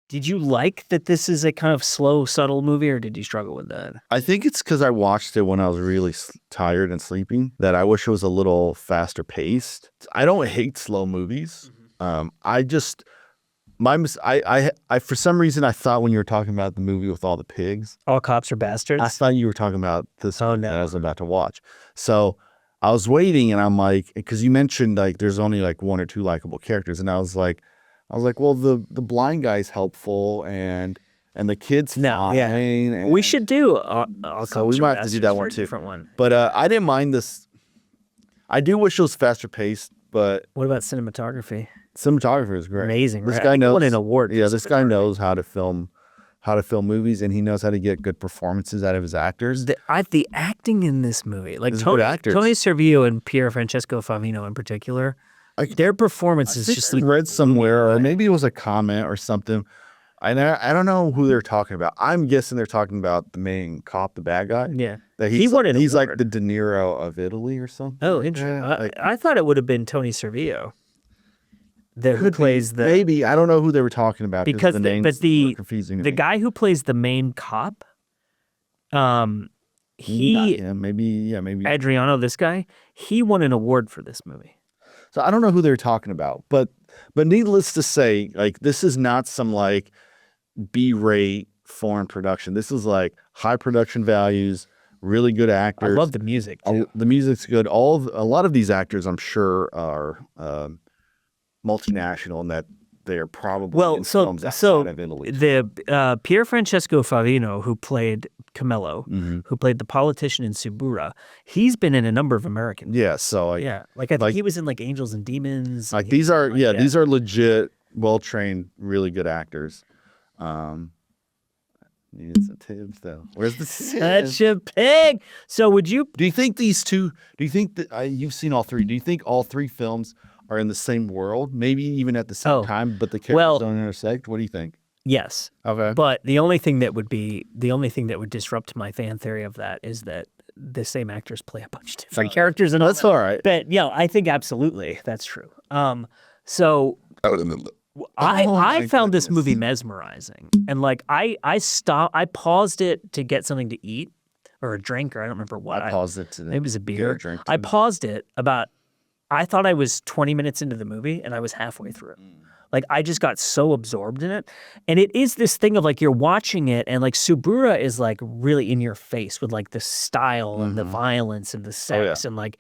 Did you like that this is a kind of slow, subtle movie, or did you struggle with that? I think it's because I watched it when I was really tired and sleeping that I wish it was a little faster paced. I don't hate slow movies. I just I for some reason I thought when you were talking about the movie with all the pigs, All cops are bastards. I thought you were talking about this Oh, one no. that I was about to watch. So I was waiting, and I'm like, because you mentioned like there's only like one or two likable characters, and I was like, well, the blind guy's helpful, and the kid's fine. Yeah. And We should do. so we might have to do that one too. Different one. But I didn't mind this. I do wish it was faster paced, but What about cinematography? cinematographer is great. Amazing. This right? guy knows. Won an award. Yeah, this guy knows how to film movies, and he knows how to get good performances out of his actors. The acting in this movie, like There's good actors. Tony Servillo and Pier Francesco Favino in particular, their performances just I read somewhere, or maybe it was a comment or something. I don't know who they're talking about. I'm guessing they're talking about the main cop, the bad guy. Yeah, That he won an he's like award. the De Niro of Italy or something. Oh, interesting. Yeah, I thought it would have been Tony Servillo. Who plays the maybe I don't know who they were talking about because the the, names but the were confusing to the me. guy who plays the main cop, Not he him. Maybe Adriano, this guy, he won an award for this movie. So I don't know who they're talking about, but needless to say, like this is not some like B-rate foreign production. This is like high production values, really good I actors. love the music too. The music's good. A lot of these actors, I'm sure, are multinational in that they're probably in films outside of Italy. The Pier Francesco Favino, who played Camillo, Mm-hmm. who played the politician in Subura, he's been in a number of American. Yeah, so Yeah, like I think he was in like Angels and Demons. like these are these are legit, well trained, really good actors. Needed some tips though. Where's the Such a pig. So would you? Do you think these two? Do you think that you've seen all three? Do you think all three films are in the same world, maybe even at the same time, but the characters don't intersect? What do you think? Yes. Okay. But the only thing that would disrupt my fan theory of that is that the same actors play a bunch of different characters, and That's all right. But I think absolutely that's true. So I found this movie mesmerizing, and like I paused it to get something to eat or a drink, or I don't remember what. I paused it to Maybe it was a beer. Drink I paused it I thought I was 20 minutes into the movie, and I was halfway through it. Like, I just got so absorbed in it. And it is this thing of, like, you're watching it, and, like, Subura is, like, really in your face with, like, the style and the violence and the sex. And, like,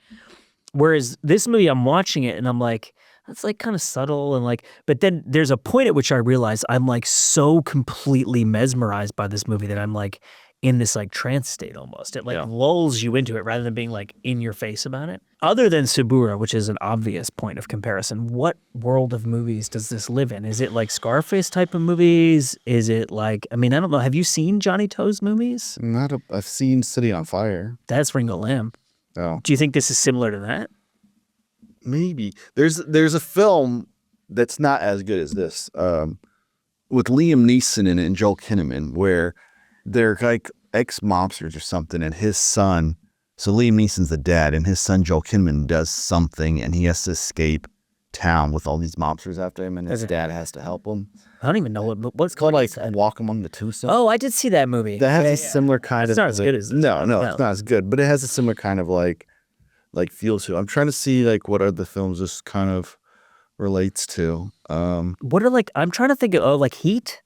whereas this movie, I'm watching it, and I'm like, that's, like, kind of subtle. And, like, but then there's a point at which I realize I'm, like, so completely mesmerized by this movie that I'm, like, in this like trance state almost. It like lulls you into it rather than being like in your face about it. Other than Subura, which is an obvious point of comparison, what world of movies does this live in? Is it like Scarface type of movies? Is it like, I mean, I don't know. Have you seen Johnny To's movies? I've seen City on Fire. That's Ringo Lam. Oh. Do you think this is similar to that? Maybe. There's a film that's not as good as this with Liam Neeson in it and Joel Kinnaman where they're like ex-mobsters or something, and his son, so Liam Neeson's the dad, and his son Joel Kinnaman does something, and he has to escape town with all these mobsters after him, and his dad has to help him. I don't even know what's called called. like Walk Among the Tombstones. Oh, I did see that movie. That has a similar kind of. It's not as good as this. No, it's not as good, but it has a similar kind of like feel to it. I'm trying to see like what other films this kind of relates to. What are like? I'm trying to think of like Heat.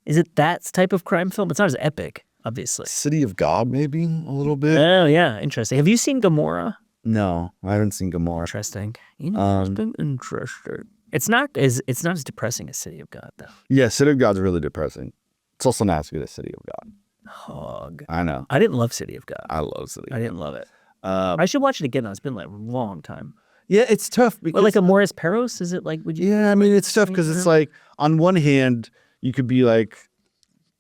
Is it that type of crime film? It's not as epic, obviously. City of God, maybe a little bit. Oh yeah, interesting. Have you seen Gomorrah? No, I haven't seen Gomorrah. Interesting. Interesting. It's not as depressing as City of God though. Yeah, City of God's really depressing. It's also not as good as City of God. Hog. I know. I didn't love City of God. I love City of God. I didn't love it. I should watch it again though. It's been like a long time. Yeah, it's tough because But like a Morris Peros, is it like? Would you? Yeah, I mean it's tough because it's like on one hand you could be like,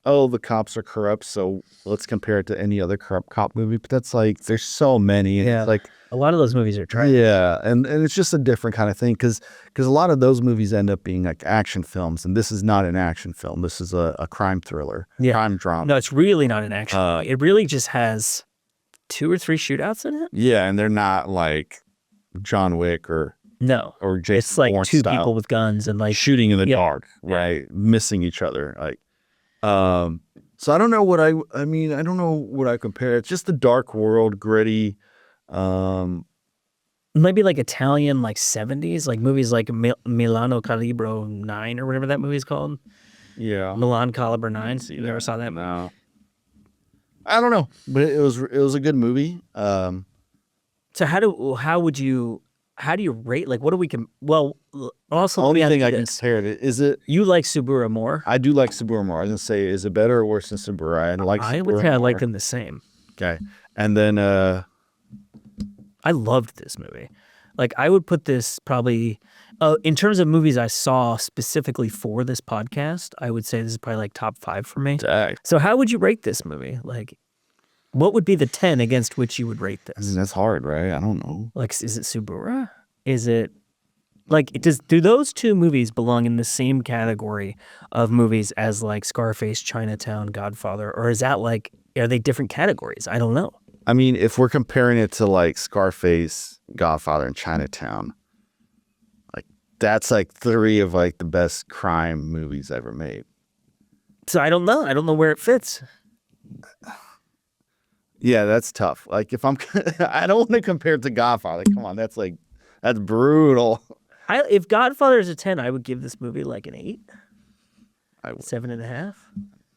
oh, the cops are corrupt, so let's compare it to any other corrupt cop movie. But that's like, there's so many. And it's like a lot of those movies are trash. Yeah, and it's just a different kind of thing because a lot of those movies end up being like action films, and this is not an action film. This is a crime thriller, crime drama. No, it's really not an action. It really just has 2 or 3 shootouts in it. Yeah, and they're not like John Wick or No. or Jason It's like Bourne two style. people with guns and like shooting in the Yeah. dark, right? Missing each other. Like, so I don't know what I mean, I don't know what I compare. It's just the dark world, gritty. maybe like Italian like 70s, like movies like Milano Calibro 9 or whatever that movie's called. Yeah. Milan Caliber 9. You never saw that? No. I don't know, but it was a good movie. So how do you rate, like, what do we also let me Only ask thing you I can this. compare it is it. You like Subaru more? I do like Subaru more. I was gonna say, is it better or worse than Subaru? I like I Subaru would say I like more. them the same. Okay, and then I loved this movie. Like, I would put this probably, in terms of movies I saw specifically for this podcast, I would say this is probably like top 5 for me. Dang. So how would you rate this movie? Like, what would be the 10 against which you would rate I mean, this? that's hard, right? I don't know. Like, is it Subaru? Is it, like, do those two movies belong in the same category of movies as like Scarface, Chinatown, Godfather? Or is that like, are they different categories? I don't know. I mean, if we're comparing it to like Scarface, Godfather, and Chinatown, like that's like 3 of like the best crime movies ever made. So I don't know. I don't know where it fits. Yeah, that's tough. Like if I'm, I don't want to compare it to Godfather. Come on, that's brutal. If Godfather is a 10, I would give this movie like an 8. I would. 7.5.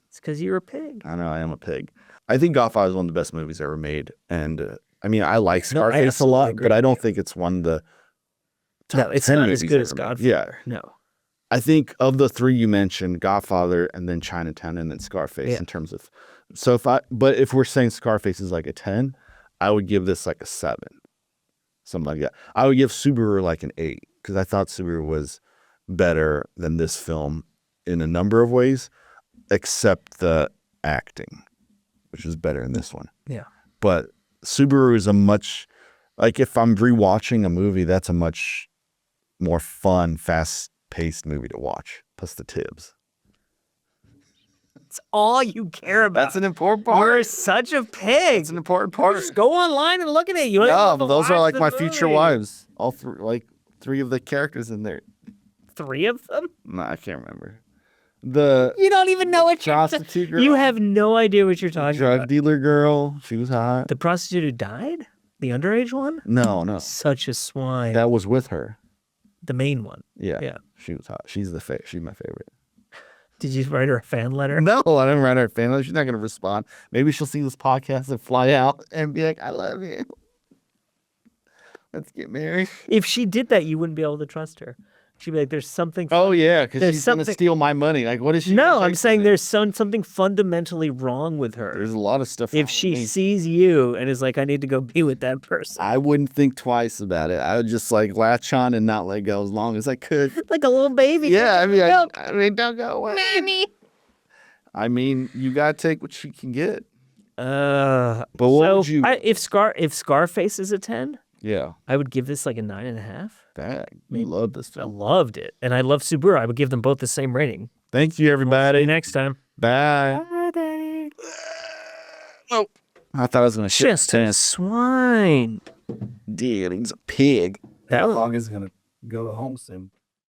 It's because you're a pig. I know I am a pig. I think Godfather is one of the best movies ever made, and I mean I like No, I Scarface a absolutely lot, agree but I with don't think it's one of the top No, it's 10 not as movies good as ever made. Godfather. Yeah, No. I think of the 3 you mentioned, Godfather, and then Chinatown, and then Scarface. Yeah. In terms of, but if we're saying Scarface is like a 10, I would give this like a 7, something like that. I would give Subaru like an 8 because I thought Subaru was better than this film in a number of ways, except the acting, which is better in this one. Yeah. But Subaru is a much, like if I'm rewatching a movie, that's a much more fun, fast-paced movie to watch. Plus the Tibbs. It's all you care about. That's an important You're such a pig. That's an important part. Just go online and look at it. You don't even No, have but to those are watch like the my future movie. wives. All 3 of the characters in there. 3 of them? No, I can't remember. The You don't even know what you're prostitute girl. You have no idea what you're talking drug about. dealer girl. She was hot. The prostitute who died? The underage one? No. Such a swine. That was with her. The main one. Yeah. Yeah. She was hot. She's my favorite. Did you write her a fan letter? No, I didn't write her a fan letter. She's not going to respond. Maybe she'll see this podcast and fly out and be like, I love you. Let's get married. If she did that, you wouldn't be able to trust her. She'd be like, there's something. Oh, yeah, because There's she's going to something- steal my money. Like, what is she? No, gonna I'm take saying from me? there's something fundamentally wrong with her. There's a lot of stuff. If wrong she with me. sees you and is like, I need to go be with that person. I wouldn't think twice about it. I would just like latch on and not let go as long as I could. Like a little baby. Yeah, Milk. I mean, don't go away. Mommy. I mean, you gotta take what you can get. But what would you- if Scarface is a 10, Yeah, I would give this like a 9.5. you love this I film. loved it. And I love Subaru. I would give them both the same rating. Thank you, See everybody. you next time. Bye. Bye, Daddy. Oh, I thought I was gonna shit. Just a swine. Dude, he's a pig. That was dog is gonna go home soon.